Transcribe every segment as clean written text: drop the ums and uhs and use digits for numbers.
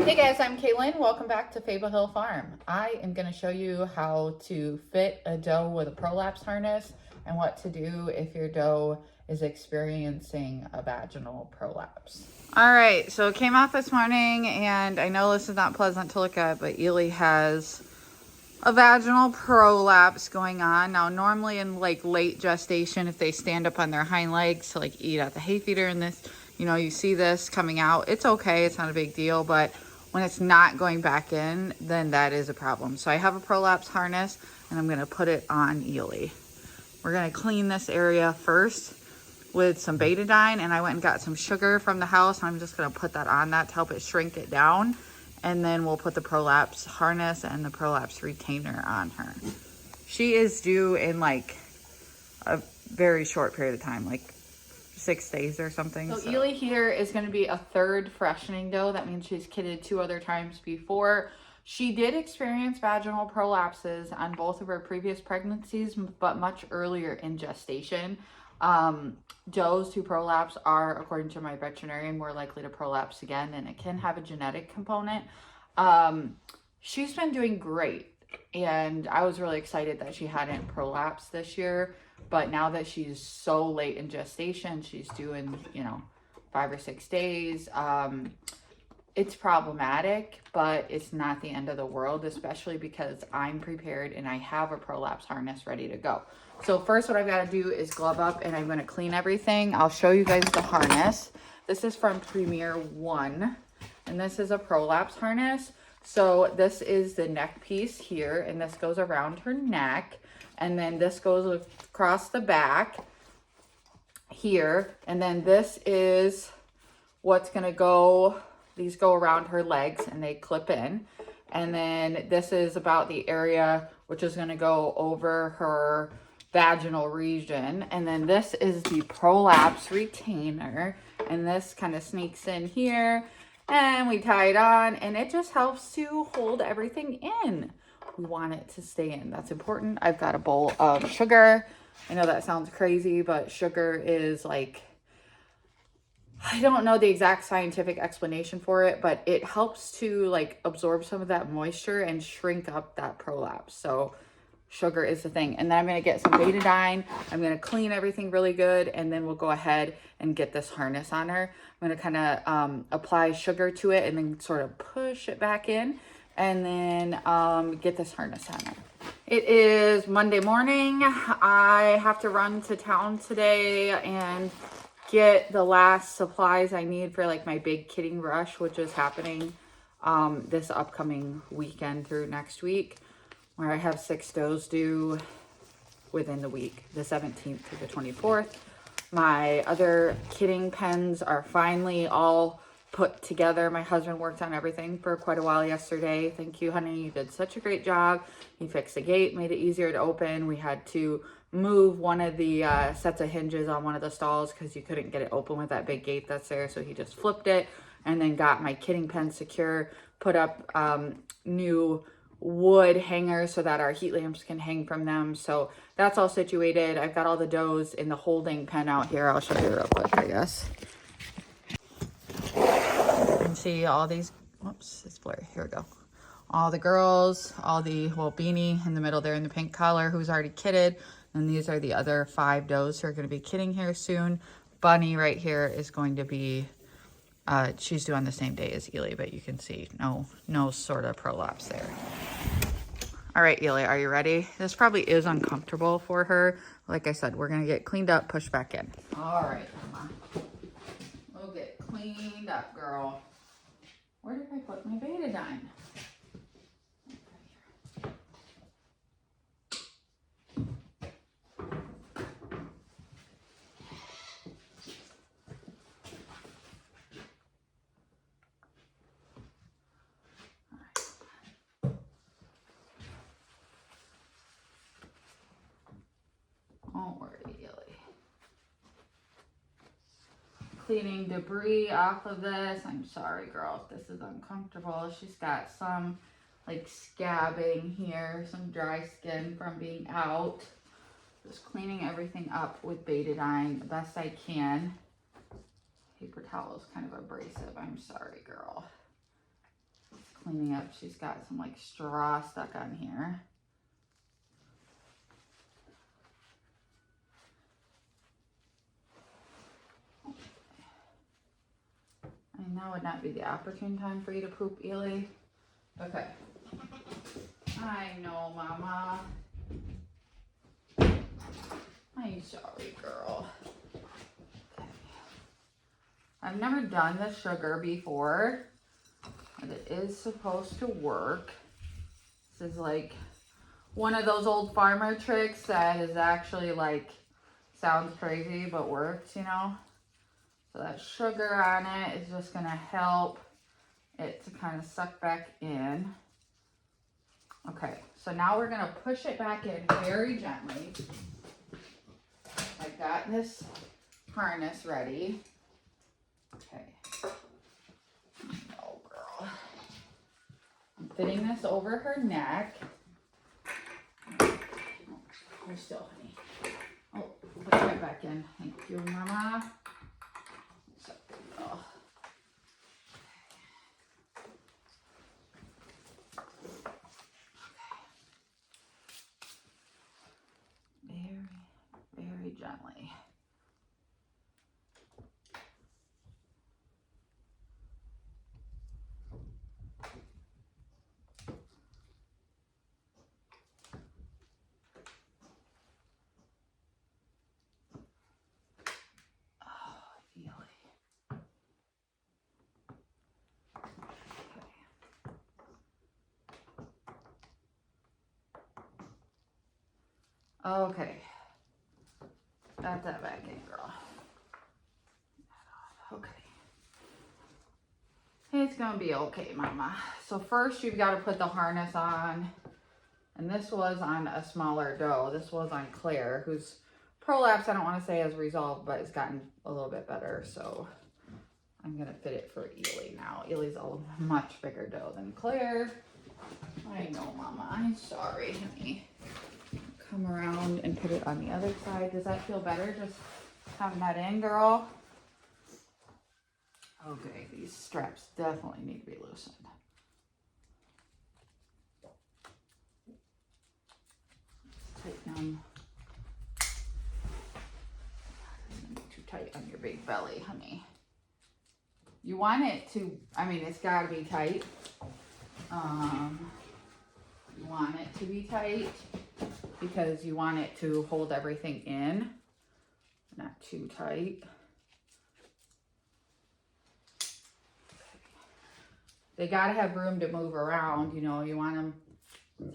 Hey guys, I'm Kaylin. Welcome back to Fable Hill Farm. I am going to show you how to fit a doe with a prolapse harness and what to do if your doe is experiencing a vaginal prolapse. All right, so it came out this morning, and I know this is not pleasant to look at, but Eally has a vaginal prolapse going on. Now, normally in like late gestation, if they stand up on their hind legs to like eat at the hay feeder and this, you see this coming out, it's okay, it's not a big deal, but when it's not going back in, then that is a problem. So I have a prolapse harness and I'm gonna put it on Eally. We're gonna clean this area first with some betadine, and I went and got some sugar from the house. I'm just gonna put that on that to help it shrink it down. And then we'll put the prolapse harness and the prolapse retainer on her. She is due in like a very short period of time, like 6 days or something. So Eally here is going to be a third freshening doe. That means she's kidded 2 other times before. She did experience vaginal prolapses on both of her previous pregnancies, but much earlier in gestation. Does who prolapse are, according to my veterinarian, more likely to prolapse again, and it can have a genetic component. She's been doing great, and I was really excited that she hadn't prolapsed this year. But now that she's so late in gestation, she's due in 5 or 6 days. It's problematic, but it's not the end of the world, especially because I'm prepared and I have a prolapse harness ready to go. So first what I've got to do is glove up, and I'm going to clean everything. I'll show you guys the harness. This is from Premier One, and this is a prolapse harness. So this is the neck piece here, and this goes around her neck, and then this goes across the back here, and then this is what's going to go. These go around her legs and they clip in. And then this is about the area which is going to go over her vaginal region. And then this is the prolapse retainer. And this kind of sneaks in here. And we tie it on, and it just helps to hold everything in. We want it to stay in. That's important. I've got a bowl of sugar. I know that sounds crazy, but sugar is like, I don't know the exact scientific explanation for it, but it helps to like absorb some of that moisture and shrink up that prolapse. So sugar is the thing. And then I'm going to get some betadine. I'm going to clean everything really good, and then we'll go ahead and get this harness on her. I'm going to kind of apply sugar to it and then sort of push it back in, and then get this harness on her. It is Monday morning. I have to run to town today and get the last supplies I need for like my big kidding rush, which is happening this upcoming weekend through next week, where I have 6 does due within the week, the 17th to the 24th. My other kidding pens are finally all put together. My husband worked on everything for quite a while yesterday. Thank you, honey. You did such a great job. He fixed the gate, made it easier to open. We had to move one of the sets of hinges on one of the stalls because you couldn't get it open with that big gate that's there. So he just flipped it, and then got my kidding pen secure, put up new wood hangers so that our heat lamps can hang from them. So that's all situated. I've got all the does in the holding pen out here. I'll show you real quick, I guess. You can see all these, whoops, it's blurry. Here we go. All the girls, all the, well, Beanie in the middle there in the pink collar, who's already kidded. And these are the other 5 does who are going to be kidding here soon. Bunny right here is going to be, she's due on the same day as Eally, but you can see no sort of prolapse there. All right, Eally, are you ready? This probably is uncomfortable for her. Like I said, we're going to get cleaned up, push back in. All right, Emma. We'll get cleaned up, girl. Where did I put my betadine? Don't worry, Eally. Cleaning debris off of this. I'm sorry, girl, if this is uncomfortable. She's got some like scabbing here, some dry skin from being out. Just cleaning everything up with betadine the best I can. Paper towel is kind of abrasive. I'm sorry, girl. cleaning up. She's got some like straw stuck on here. And now would not be the opportune time for you to poop, Eally. Okay. I know, Mama. I'm sorry, girl. Okay. I've never done the sugar before, but it is supposed to work. This is like one of those old farmer tricks that is actually like, sounds crazy, but works, you know? So that sugar on it is just gonna help it to kind of suck back in. Okay, so now we're gonna push it back in very gently. I got this harness ready. Okay. Oh, girl. I'm fitting this over her neck. Oh, you're still, honey. Oh, put it right back in. Thank you, Mama. Very gently. Okay. Got that back in, girl. Okay. It's gonna be okay, Mama. So first you've got to put the harness on. And this was on a smaller doe. This was on Claire, whose prolapse, I don't want to say has resolved, but it's gotten a little bit better. So I'm gonna fit it for Eally now. Eally's a much bigger doe than Claire. I know, Mama. I'm sorry, honey. Come around and put it on the other side. Does that feel better, just having that in, girl? Okay, these straps definitely need to be loosened. Tighten them. It's gonna be too tight on your big belly, honey. You want it to, I mean, it's gotta be tight. You want it to be tight because you want it to hold everything in, not too tight. They gotta have room to move around, you know, you want them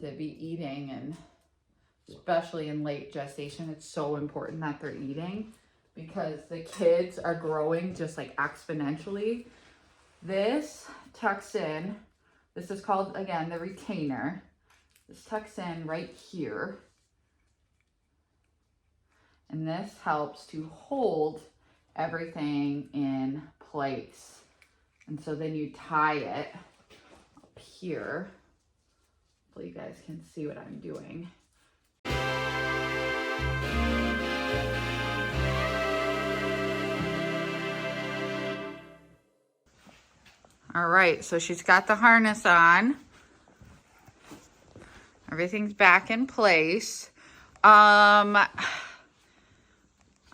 to be eating, and especially in late gestation, it's so important that they're eating because the kids are growing just like exponentially. This tucks in, this is called, again, the retainer. This tucks in right here. And this helps to hold everything in place. And so then you tie it up here. Hopefully you guys can see what I'm doing. All right, so she's got the harness on. Everything's back in place. I'm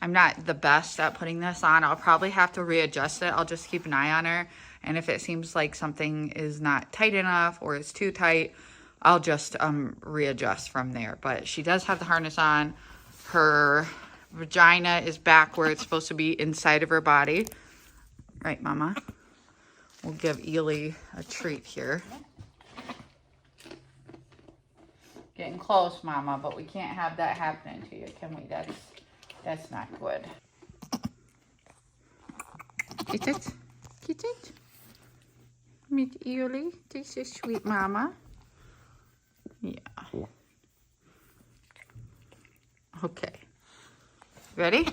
not the best at putting this on. I'll probably have to readjust it. I'll just keep an eye on her. And if it seems like something is not tight enough or it's too tight, I'll just readjust from there. But she does have the harness on. Her vagina is back where it's supposed to be, inside of her body. Right, Mama? We'll give Eally a treat here. Getting close, Mama, but we can't have that happening to you, can we? That's not good. Get it? Get it? Meet Eally. This is sweet, Mama. Yeah. Okay. Ready?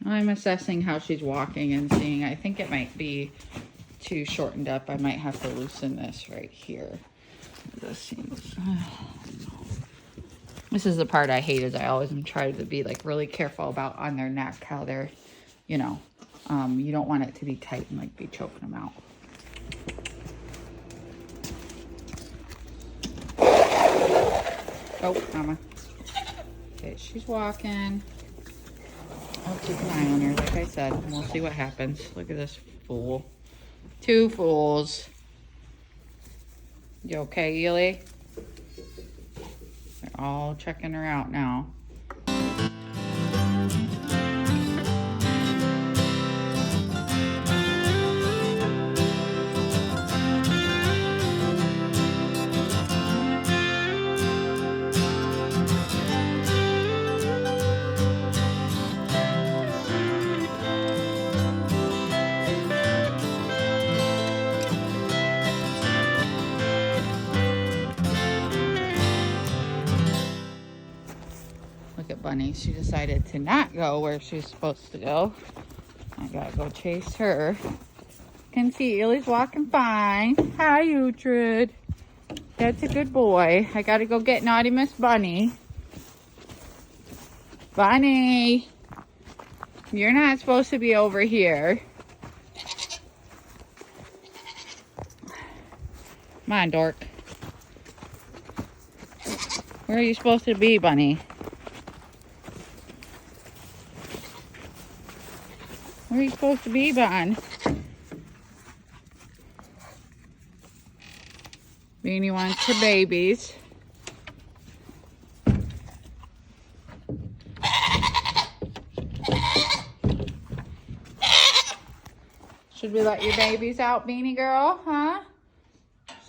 I'm assessing how she's walking and seeing. I think it might be too shortened up. I might have to loosen this right here. This seems... This is the part I hate, is I always am trying to be like really careful about on their neck, how they're, you know, you don't want it to be tight and like be choking them out. Oh, mama. Okay, she's walking. I'll keep an eye on her, like I said, and we'll see what happens. Look at this fool. Two fools. You okay, Eally? They're all checking her out now. Look at Bunny. She decided to not go where she's supposed to go. I gotta go chase her. Can see Eally's walking fine. Hi, untreated. That's a good boy. I gotta go get naughty Miss Bunny. Bunny, you're not supposed to be over here. Come on, dork. Where are you supposed to be, Bunny? Where are you supposed to be, Bun? Beanie wants her babies. Should we let your babies out, Beanie girl? Huh?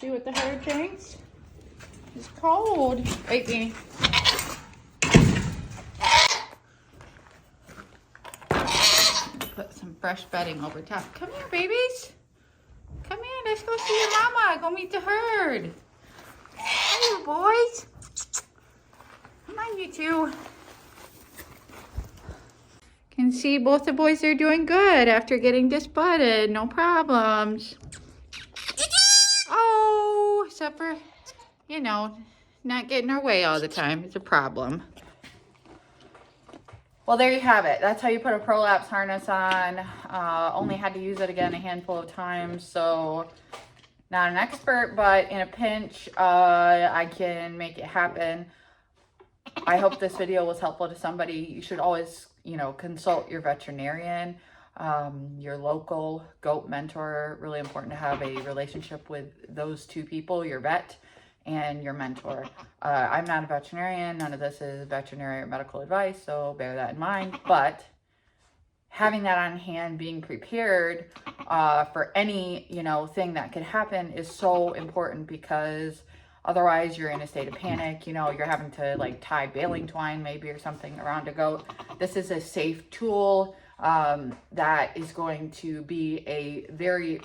See what the herd thinks? It's cold. Wait, Beanie. Put some fresh bedding over top. Come here, babies. Come here. Let's go see your mama. Go meet the herd. Hey, you boys. Come on, you two. Can see both the boys are doing good after getting disbutted. No problems. Oh, except for, you know, not getting our way all the time. It's a problem. Well, there you have it. That's how you put a prolapse harness on. Only had to use it again a handful of times, so not an expert, but in a pinch, I can make it happen. I hope this video was helpful to somebody. You should always, you know, consult your veterinarian, your local goat mentor. Really important to have a relationship with those two people, your vet and your mentor. I'm not a veterinarian. None of this is veterinary or medical advice, so bear that in mind. But having that on hand, being prepared for any, you know, thing that could happen is so important, because otherwise you're in a state of panic. You know, you're having to like tie baling twine maybe or something around a goat. This is a safe tool that is going to be a very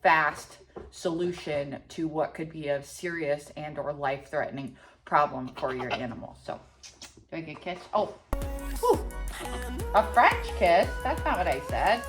fast solution to what could be a serious and or life-threatening problem for your animal. So, do I get a kiss? Oh, whew. A French kiss? That's not what I said.